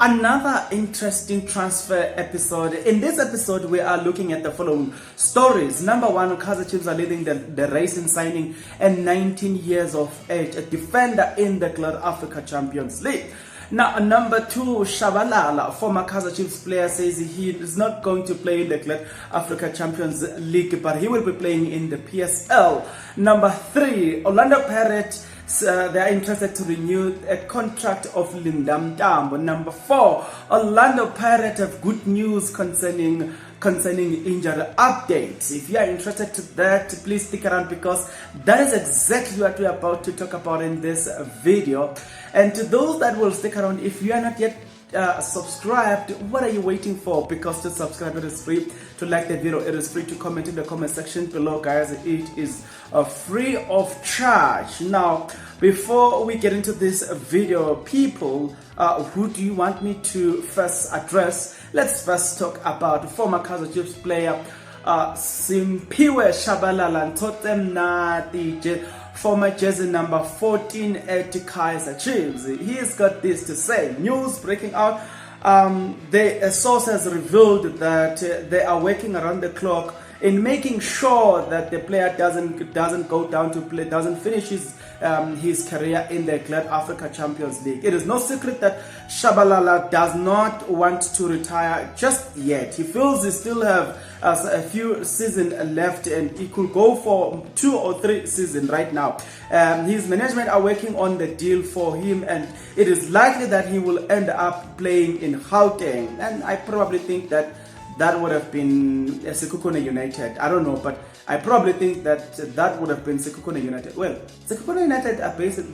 Another interesting transfer episode. In this episode, we are looking at the following stories. Number one, KAIZER Chiefs are leading the race in signing a 19 years of age, a defender in the Club Africa Champions League. Now, number two, Shabalala, former KAIZER Chiefs player, says he is not going to play in the Club Africa Champions League, but he will be playing in the PSL. Number three, Orlando Pirates, they are interested to renew a contract of Mtambo'S. Number four, Orlando Pirates have good news concerning injury updates. If you are interested to that, please stick around, because that is exactly what we are about to talk about in this video. And to those that will stick around, if you are not yet subscribed, what are you waiting for? Because to subscribe, it is free. To like the video, it is free. To comment in the comment section below, guys, it is free of charge. Now, before we get into this video, people, who do you want me to first address? Let's first talk about former KAIZER Chiefs player SIPHIWE Shabalala and former jersey number 14 at KAIZER Chiefs. He's got this to say. News breaking out. A source has revealed that they are working around the clock in making sure that the player doesn't go down to play, doesn't finish his career in the Club Africa Champions League. It is no secret that Shabalala does not want to retire just yet. He feels he still have a few seasons left, and he could go for 2 or 3 seasons right now. His management are working on the deal for him, and it is likely that he will end up playing in Gauteng. And I probably think that would have been Sekhukhune United. I don't know, but I probably think that would have been Sekhukhune United. Well, Sekhukhune United are based in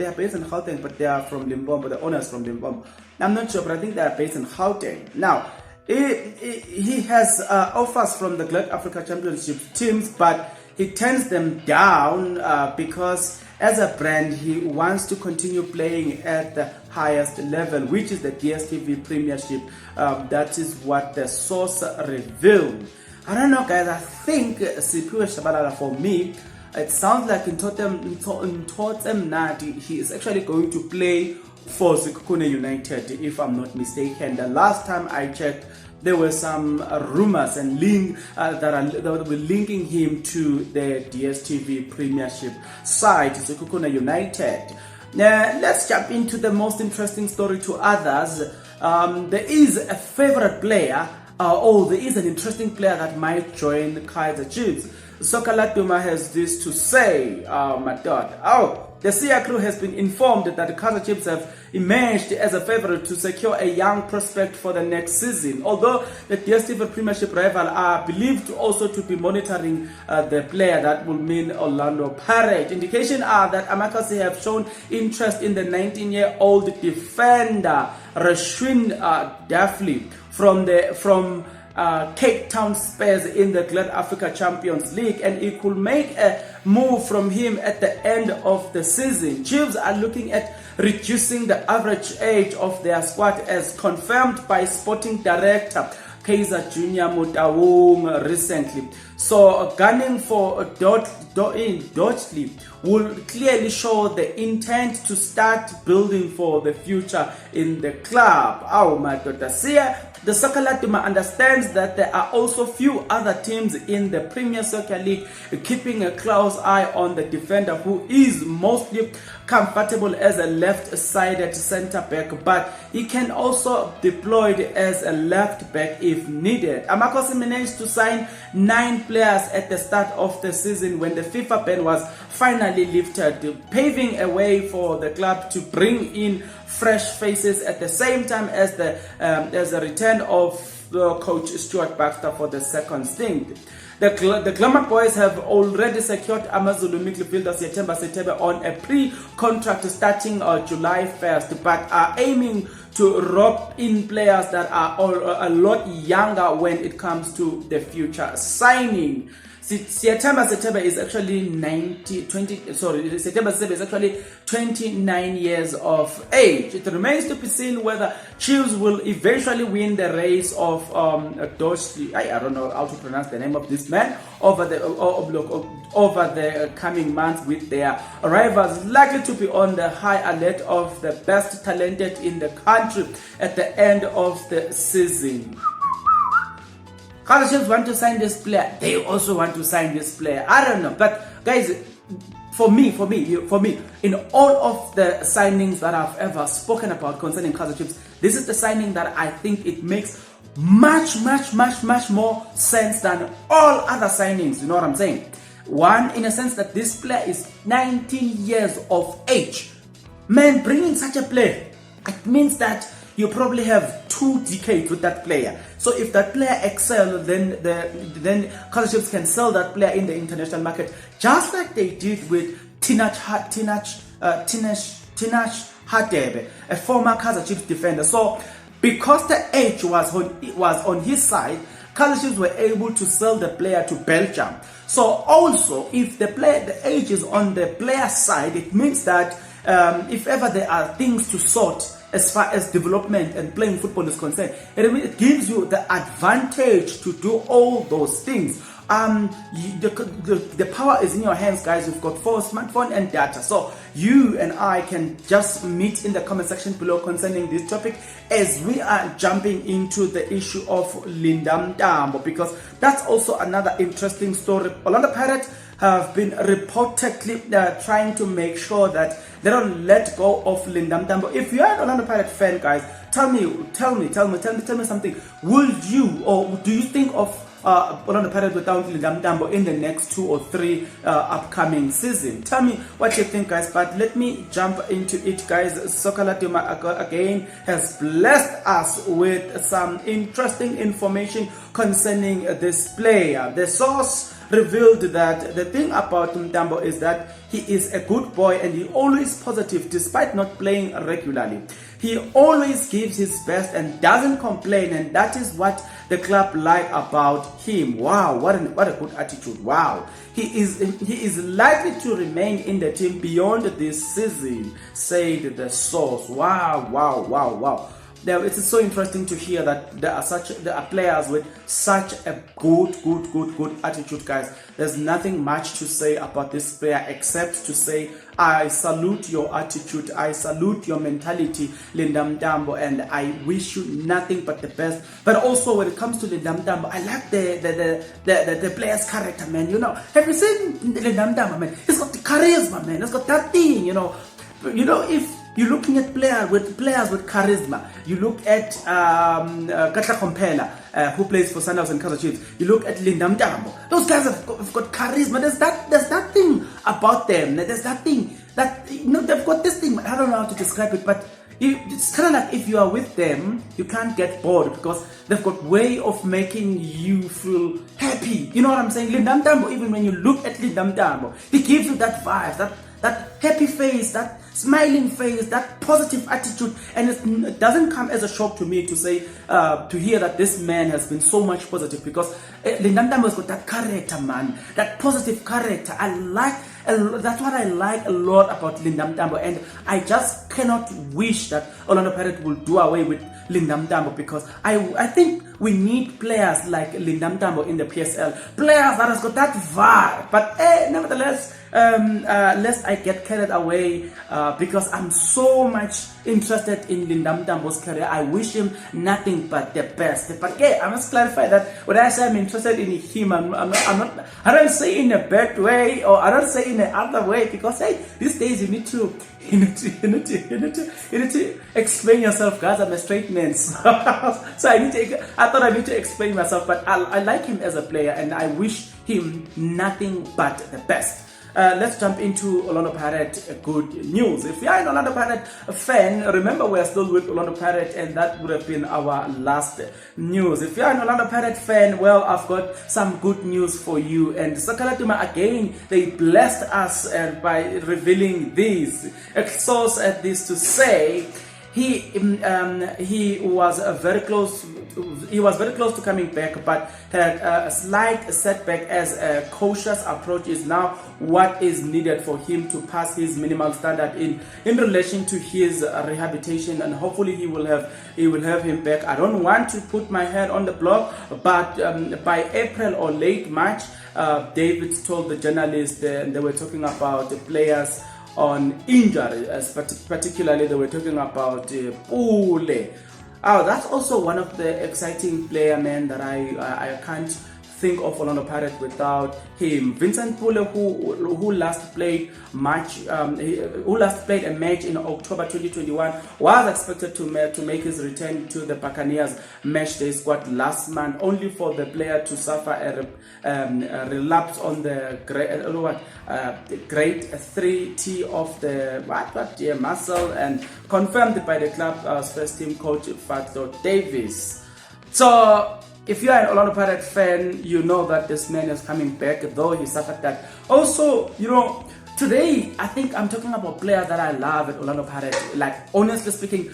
Gauteng, but they are from Limpopo. The owners from Limpopo. I'm not sure, but I think they are based in Gauteng. Now, he has offers from the Club Africa Championship teams, but he turns them down because as a brand, he wants to continue playing at the highest level, which is the DSTV Premiership. That is what the source revealed. I don't know, guys. I think SIPHIWE Shabalala, for me, it sounds like in Tottenham he is actually going to play for Sekhukhune United, if I'm not mistaken. The last time I checked, there were some rumors and that were linking him to the DSTV Premiership side, Sekhukhune United. Now, let's jump into the most interesting story to others. There is a favorite player, there is an interesting player that might join KAIZER Chiefs. Sokalatuma has this to say, my God. The SIA crew has been informed that the KAIZER Chiefs have emerged as a favorite to secure a young prospect for the next season. Although the DSTV Premiership rival are believed also to be monitoring the player, that will mean Orlando Pirates. Indication are that Amakasi have shown interest in the 19-year-old defender Rashwin Dafli from Cape Town Spurs in the Club Africa Champions League, and it could make a move from him at the end of the season. Chiefs are looking at reducing the average age of their squad, as confirmed by sporting director KAIZER Junior Mutawung recently. So gunning for Dodgley will clearly show the intent to start building for the future in the club. Oh my God, the Sokalatuma understands that there are also few other teams in the Premier Soccer League keeping a close eye on the defender, who is mostly comfortable as a left-sided centre back, but he can also be deployed as a left back if needed. Amakosi managed to sign 9 players at the start of the season when the FIFA ban was finally lifted, paving a way for the club to bring in fresh faces at the same time as the return of coach Stuart Baxter for the second stint. The Glamour Boys have already secured Amazulu midfielder Setebe on a pre-contract starting July 1st, but are aiming to rope in players that are a lot younger when it comes to the future signing. September is actually September is actually 29 years of age. It remains to be seen whether Chiefs will eventually win the race of Doshi. I don't know how to pronounce the name of this man over the coming months, with their rivals likely to be on the high alert of the best talented in the country at the end of the season. KAIZER Chiefs want to sign this player. They also want to sign this player. I don't know, but guys, for me, in all of the signings that I've ever spoken about concerning KAIZER Chiefs, this is the signing that I think it makes much more sense than all other signings. You know what I'm saying? One, in a sense that this player is 19 years of age. Man, bringing such a player, it means that you probably have 2 decades with that player. So if that player excels, then KAIZER Chiefs can sell that player in the international market, just like they did with Tinach Hadebe, a former KAIZER Chiefs defender. So because the age was on his side, KAIZER Chiefs were able to sell the player to Belgium. So also, if the age is on the player's side, it means that if ever there are things to sort as far as development and playing football is concerned, it gives you the advantage to do all those things. The power is in your hands, guys. You've got phone, smartphone and data, so you and I can just meet in the comment section below concerning this topic, as we are jumping into the issue of Mtambo, because that's also another interesting story. Orlando Pirates have been reportedly trying to make sure that they don't let go of Mtambo. If you are an Orlando Pirates fan, guys, tell me something. Would you, or do you think of Orlando Pirates without Mtambo in the next 2 or 3 upcoming season? Tell me what you think, guys. But let me jump into it, guys. Sokalatuma again has blessed us with some interesting information concerning this player. The source revealed that the thing about Mtambo is that he is a good boy and he always positive despite not playing regularly. He always gives his best and doesn't complain, and that is what the club like about him. Wow, what a good attitude. Wow, he is likely to remain in the team beyond this season, said the source. Wow. Now, it is so interesting to hear that there are players with such a good attitude, guys. There's nothing much to say about this player except to say, I salute your attitude, I salute your mentality, Mtambo, and I wish you nothing but the best. But also, when it comes to Mtambo, I like the player's character, man. You know, have you seen Mtambo, man? He's got the charisma, man. He's got that thing, you know. If you're looking at players with charisma, you look at Katla Kompela, who plays for Sundowns and KAIZER Chiefs. You look at Mtambo. Those guys have got charisma. There's that thing about them. There's that thing that they've got this thing. I don't know how to describe it, but it's kind of like if you are with them, you can't get bored because they've got way of making you feel happy. You know what I'm saying? Mtambo, even when you look at Mtambo, he gives you that vibe, that happy face, that smiling face, that positive attitude, and it doesn't come as a shock to me to hear that this man has been so much positive, because Mtambo has got that character, man, that positive character. That's what I like a lot about Mtambo, and I just cannot wish that Orlando Pirates will do away with Mtambo, because I think we need players like Mtambo in the PSL, players that has got that vibe. But nevertheless, lest I get carried away, because I'm so much interested in Mtambo's career. I wish him nothing but the best. But I must clarify that when I say I'm interested in him, I don't say in a bad way, or I don't say in another way, because these days you need to explain yourself, guys. I'm a straight man, so I thought I need to explain myself. But I like him as a player, and I wish him nothing but the best. Let's jump into Orlando Pirates good news. If you are an Orlando Pirates fan, remember we are still with Orlando Pirates, and that would have been our last news. If you are an Orlando Pirates fan, well, I've got some good news for you. And Sakalatuma again, they blessed us by revealing this. A source at this to say, he was very close. He was very close to coming back, but had a slight setback, as a cautious approach is now what is needed for him to pass his minimal standard in relation to his rehabilitation, and hopefully he will have him back. I don't want to put my head on the block, but by April or late March, David told the journalist they were talking about the players on injury, particularly they were talking about Pule. Oh, that's also one of the exciting player, man, that I can't think of Orlando Pirates without him. Vincent Pule, who last played a match in October 2021, was expected to make his return to the Buccaneers matchday squad last month, only for the player to suffer a relapse on the grade 3T of the muscle, and confirmed by the club's first team coach Fatso Davis. So if you are an Orlando Pirates fan, you know that this man is coming back, though he suffered that. Also, today I think I'm talking about players that I love at Orlando Pirates. Like, honestly speaking,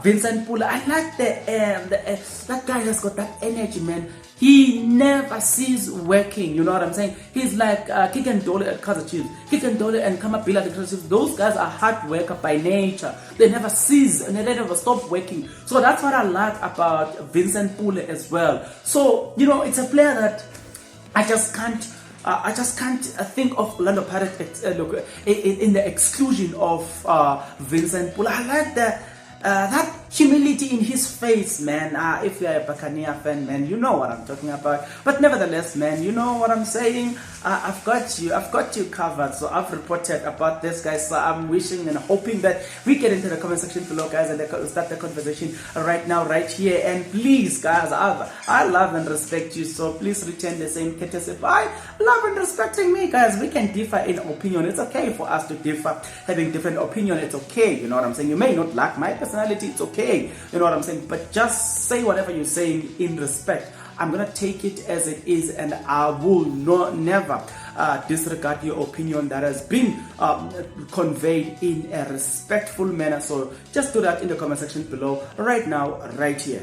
Vincent Pule, I like that guy has got that energy, man. He never ceases working, you know what I'm saying? He's like Kiken Dole at KAIZER Chiefs, Kiken Dole and Kamabila at KAIZER Chiefs. Those guys are hard workers by nature. They never cease and they never stop working. So that's what I like about Vincent Pule as well. So, it's a player that I just can't think of Orlando Pirates in the exclusion of Vincent Pule. I like that humility in his face, man. If you're a Buccaneer fan, man, you know what I'm talking about. But nevertheless, man, you know what I'm saying. I've got you covered. So I've reported about this, guys. So I'm wishing and hoping that we get into the comment section below, guys, and start the conversation right now, right here. And please, guys, I love and respect you. So please return the same courtesy by love and respecting me, guys. We can differ in opinion. It's okay for us to differ, having different opinion. It's okay. You know what I'm saying. You may not like my personality. It's okay. You know what I'm saying? But just say whatever you're saying in respect. I'm gonna take it as it is, and I will never disregard your opinion that has been conveyed in a respectful manner. So just do that in the comment section below right now, right here.